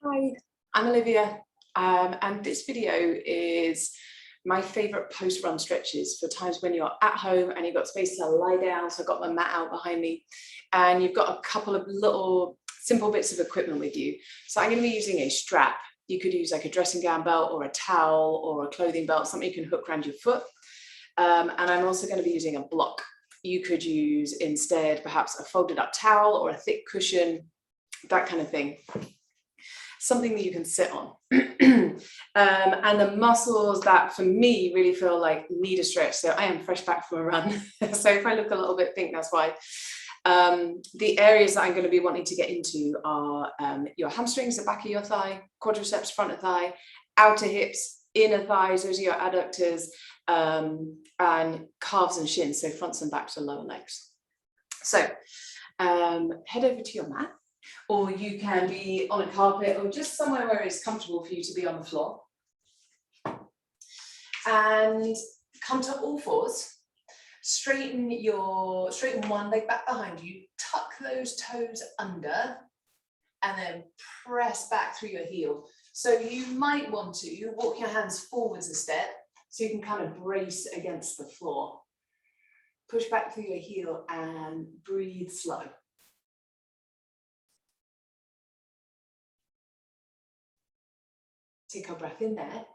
Hi, I'm Olivia, and this video is my favourite post-run stretches for times when you're at home and you've got space to lie down. So I've got my mat out behind me, and you've got a couple of little simple bits of equipment with you. So I'm going to be using a strap. You could use like a dressing gown belt or a towel or a clothing belt, something you can hook around your foot. And I'm also going to be using a block. You could use instead perhaps a folded up towel or a thick cushion, that kind of thing. Something that you can sit on. And the muscles that for me really feel like need a stretch. So I am fresh back from a run. So if I look a little bit pink, that's why. The areas that I'm going to be wanting to get into are your hamstrings, the back of your thigh, quadriceps, front of thigh, outer hips, inner thighs, those are your adductors, and calves and shins, so fronts and backs and lower legs. So head over to your mat, or you can be on a carpet or just somewhere where it's comfortable for you to be on the floor. And come to all fours, straighten one leg back behind you, tuck those toes under, and then press back through your heel. So you might want to walk your hands forwards a step so you can kind of brace against the floor. Push back through your heel and breathe slow. Take a breath in there.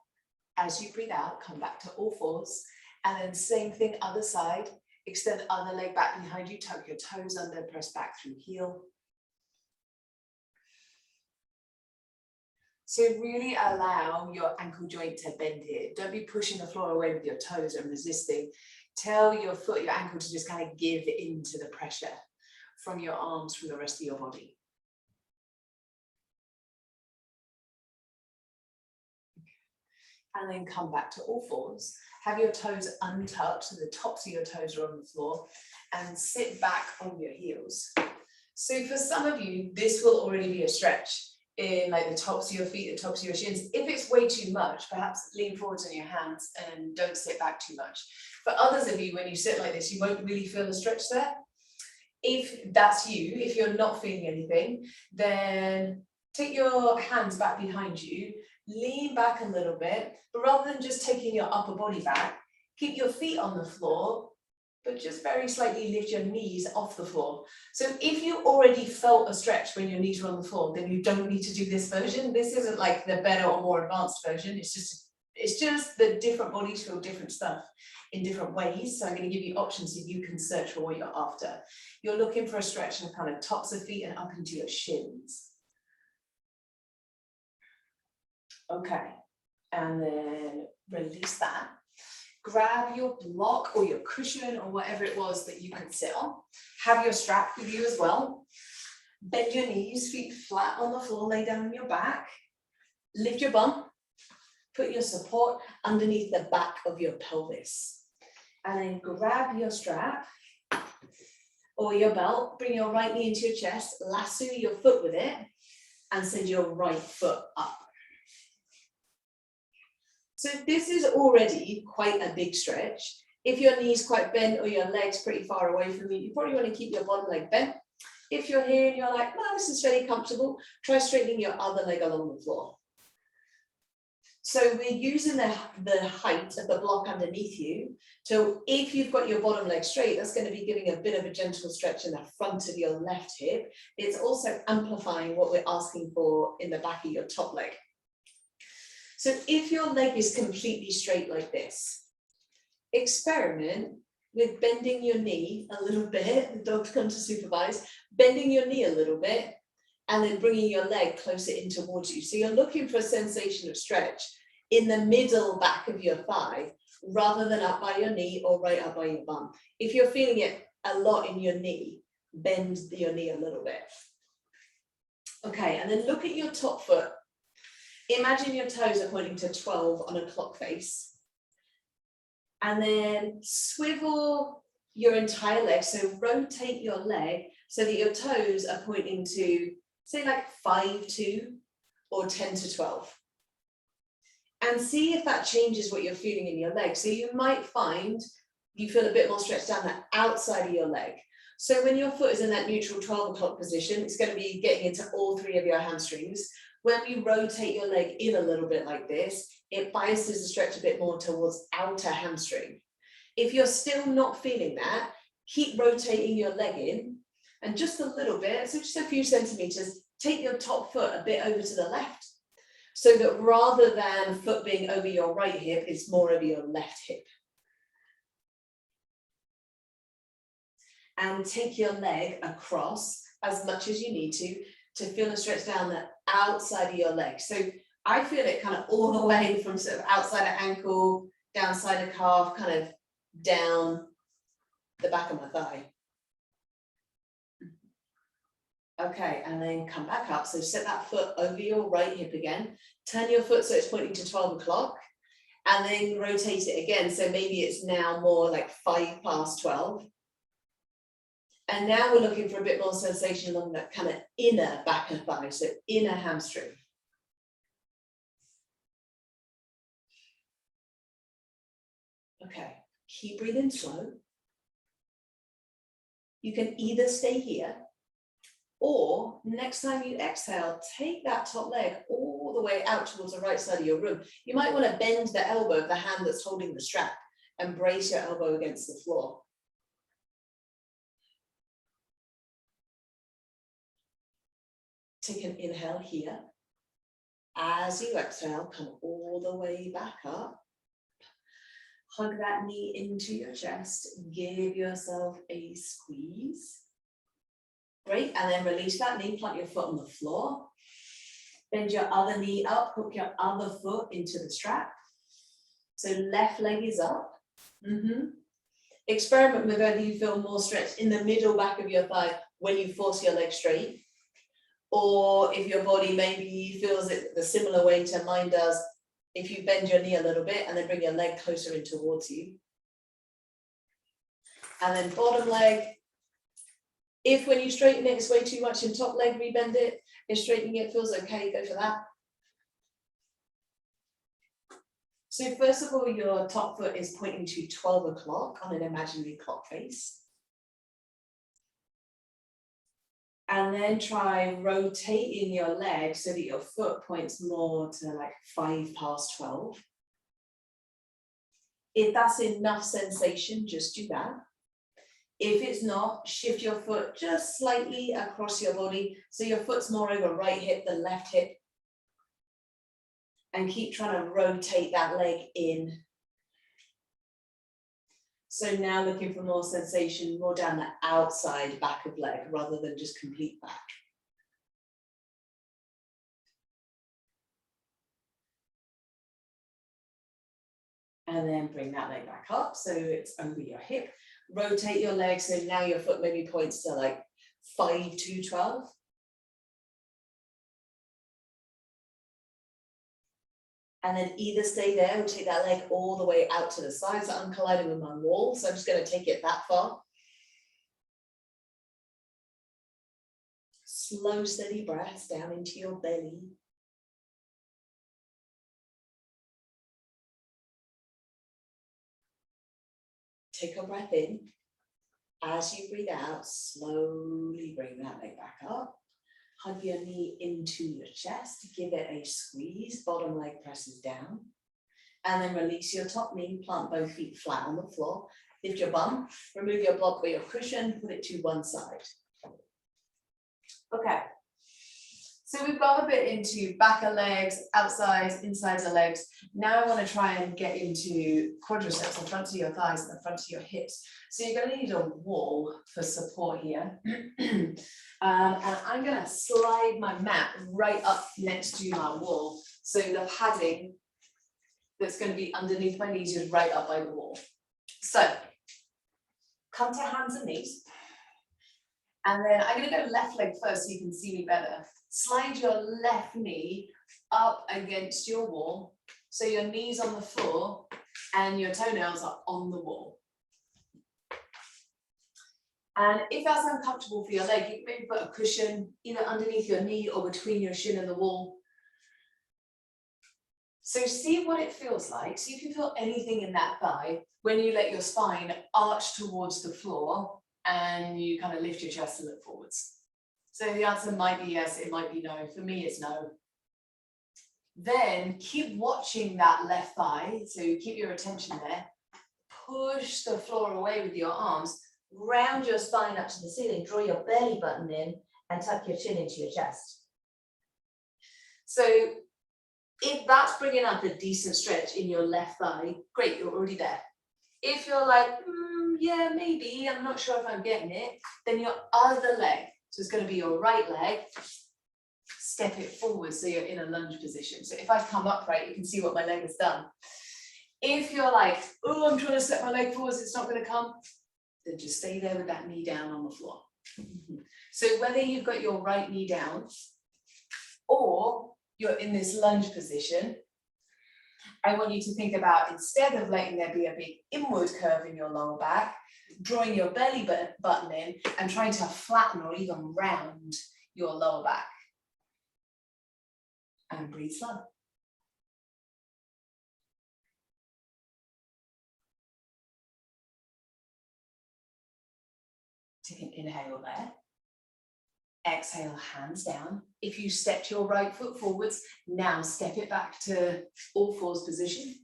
As you breathe out, come back to all fours. And then same thing, other side. Extend the other leg back behind you, tuck your toes under, press back through heel. So really allow your ankle joint to bend here. Don't be pushing the floor away with your toes and resisting. Tell your foot, your ankle to just kind of give into the pressure from your arms, from the rest of your body. And then come back to all fours. Have your toes untouched, so the tops of your toes are on the floor, and sit back on your heels. So for some of you, this will already be a stretch in like the tops of your feet, the tops of your shins. If it's way too much, perhaps lean forwards on your hands and don't sit back too much. For others of you, when you sit like this, you won't really feel a stretch there. If that's you, if you're not feeling anything, then take your hands back behind you, lean back a little bit, but rather than just taking your upper body back, keep your feet on the floor, but just very slightly lift your knees off the floor. So if you already felt a stretch when your knees were on the floor, then you don't need to do this version. This isn't like the better or more advanced version. It's just that different bodies feel different stuff in different ways. So I'm going to give you options so you can search for what you're after. You're looking for a stretch of kind of tops of feet and up into your shins. Okay, and then release that. Grab your block or your cushion or whatever it was that you could sit on. Have your strap with you as well. Bend your knees, feet flat on the floor, lay down on your back. Lift your bum. Put your support underneath the back of your pelvis. And then grab your strap or your belt. Bring your right knee into your chest. Lasso your foot with it and send your right foot up. So this is already quite a big stretch. If your knee's quite bent or your leg's pretty far away from you, you probably want to keep your bottom leg bent. If you're here and you're like, no, this is fairly comfortable, try straightening your other leg along the floor. So we're using the height of the block underneath you. So if you've got your bottom leg straight, that's going to be giving a bit of a gentle stretch in the front of your left hip. It's also amplifying what we're asking for in the back of your top leg. So if your leg is completely straight like this, experiment with bending your knee a little bit. The dog's come to supervise. Bending your knee a little bit and then bringing your leg closer in towards you. So you're looking for a sensation of stretch in the middle back of your thigh rather than up by your knee or right up by your bum. If you're feeling it a lot in your knee, bend your knee a little bit. Okay, and then look at your top foot. Imagine your toes are pointing to 12 on a clock face. And then swivel your entire leg. So rotate your leg so that your toes are pointing to, say, like 5-2 or 10-12. And see if that changes what you're feeling in your leg. So you might find you feel a bit more stretched down the outside of your leg. So when your foot is in that neutral 12 o'clock position, it's going to be getting into all three of your hamstrings. When you rotate your leg in a little bit like this, it biases the stretch a bit more towards outer hamstring. If you're still not feeling that, keep rotating your leg in, and just a little bit, so just a few centimeters, take your top foot a bit over to the left, so that rather than foot being over your right hip, it's more over your left hip. And take your leg across as much as you need to feel a stretch down the outside of your leg. So I feel it kind of all the way from sort of outside of ankle, down side of calf, kind of down the back of my thigh. Okay, and then come back up. So set that foot over your right hip again. Turn your foot so it's pointing to 12 o'clock. And then rotate it again. So maybe it's now more like 5 past 12. And now we're looking for a bit more sensation along that kind of inner back of thigh, so inner hamstring. Okay, keep breathing slow. You can either stay here, or next time you exhale, take that top leg all the way out towards the right side of your room. You might want to bend the elbow of the hand that's holding the strap and brace your elbow against the floor. Take an inhale here. As you exhale, come all the way back up. Hug that knee into your chest. Give yourself a squeeze. Great, and then release that knee, plant your foot on the floor. Bend your other knee up, hook your other foot into the strap. So left leg is up. Experiment with whether you feel more stretch in the middle back of your thigh when you force your leg straight, or if your body maybe feels it the similar way to mine does, if you bend your knee a little bit and then bring your leg closer in towards you. And then bottom leg. If when you straighten it, it's way too much in top leg, rebend it. If straightening it feels okay, go for that. So first of all, your top foot is pointing to 12 o'clock on an imaginary clock face. And then try rotating your leg so that your foot points more to like 5 past 12. If that's enough sensation, just do that. If it's not, shift your foot just slightly across your body so your foot's more over right hip than left hip. And keep trying to rotate that leg in. So now looking for more sensation, more down the outside back of leg rather than just complete back. And then bring that leg back up so it's over your hip. Rotate your leg so now your foot maybe points to like 5 to 12. And then either stay there or take that leg all the way out to the side. So I'm colliding with my wall, so I'm just going to take it that far. Slow, steady breaths down into your belly. Take a breath in. As you breathe out, slowly bring that leg back up. Hug your knee into your chest, give it a squeeze, bottom leg presses down. And then release your top knee, plant both feet flat on the floor. Lift your bum, remove your block or your cushion, put it to one side. Okay, so we've got a bit into back of legs, outsides, insides of legs. Now I want to try and get into quadriceps, the front of your thighs and the front of your hips. So you're going to need a wall for support here. And I'm going to slide my mat right up next to my wall. So the padding that's going to be underneath my knees is right up by the wall. So come to hands and knees. And then I'm going to go left leg first so you can see me better. Slide your left knee up against your wall. So your knees on the floor and your toenails are on the wall. And if that's uncomfortable for your leg, you can maybe put a cushion either underneath your knee or between your shin and the wall. So see what it feels like. See if you feel anything in that thigh when you let your spine arch towards the floor and you kind of lift your chest and look forwards. So the answer might be yes, it might be no. For me, it's no. Then keep watching that left thigh. So keep your attention there. Push the floor away with your arms. Round your spine up to the ceiling. Draw your belly button in and tuck your chin into your chest. So if that's bringing up a decent stretch in your left thigh, great, you're already there. If you're like, yeah, maybe, I'm not sure if I'm getting it, then your other leg, so it's going to be your right leg, step it forward so you're in a lunge position. So if I come upright, you can see what my leg has done. If you're like, oh, I'm trying to step my leg forwards, it's not going to come, then just stay there with that knee down on the floor. So whether you've got your right knee down or you're in this lunge position, I want you to think about, instead of letting there be a big inward curve in your lower back, drawing your belly button in and trying to flatten or even round your lower back. And breathe slow. Take an inhale there. Exhale, hands down. If you stepped your right foot forwards, now step it back to all fours position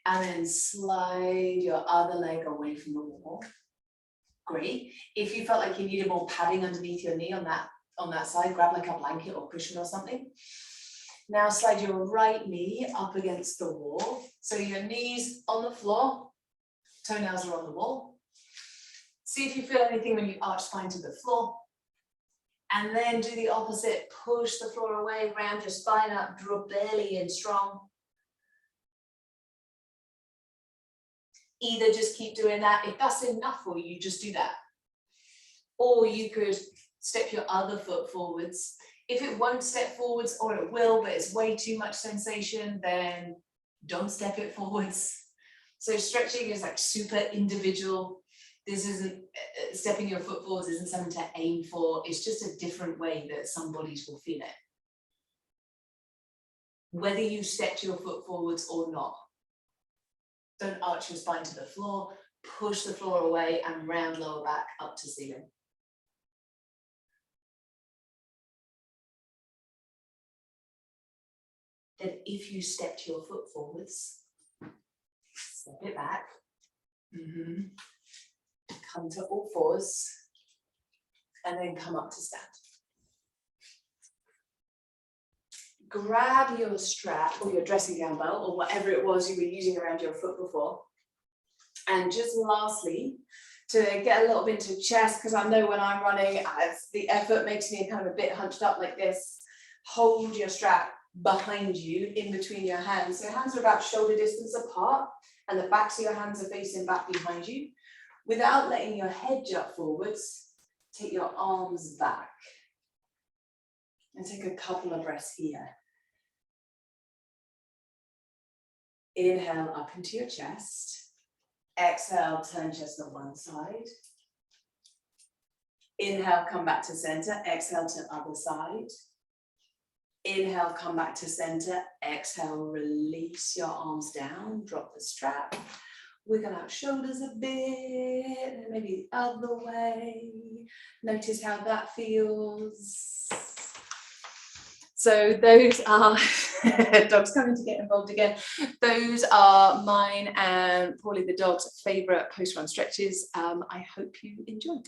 and then slide your other leg away from the wall. Great. If you felt like you needed more padding underneath your knee on that side, grab like a blanket or cushion or something. Now slide your right knee up against the wall. So your knees on the floor, toenails are on the wall. See if you feel anything when you arch spine to the floor. And then do the opposite, push the floor away, round your spine up, draw belly in strong. Either just keep doing that. If that's enough for you, just do that. Or you could step your other foot forwards. If it won't step forwards, or it will, but it's way too much sensation, then don't step it forwards. So stretching is like super individual. This isn't, stepping your foot forwards isn't something to aim for. It's just a different way that some bodies will feel it. Whether you stepped your foot forwards or not, don't arch your spine to the floor, push the floor away and round lower back up to ceiling. Then if you stepped your foot forwards, step it back. Come to all fours and then come up to stand. Grab your strap or your dressing gown belt or whatever it was you were using around your foot before. And just lastly, to get a little bit into chest, because I know when I'm running, the effort makes me kind of a bit hunched up like this. Hold your strap behind you in between your hands. So hands are about shoulder distance apart and the backs of your hands are facing back behind you. Without letting your head jut forwards, take your arms back. And take a couple of breaths here. Inhale up into your chest. Exhale, turn chest to one side. Inhale, come back to center. Exhale to other side. Inhale, come back to center. Exhale, release your arms down. Drop the strap. Wiggle out shoulders a bit, and maybe the other way. Notice how that feels. So those are, dog's coming to get involved again. Those are mine and Paulie the dog's favourite post-run stretches. I hope you enjoyed.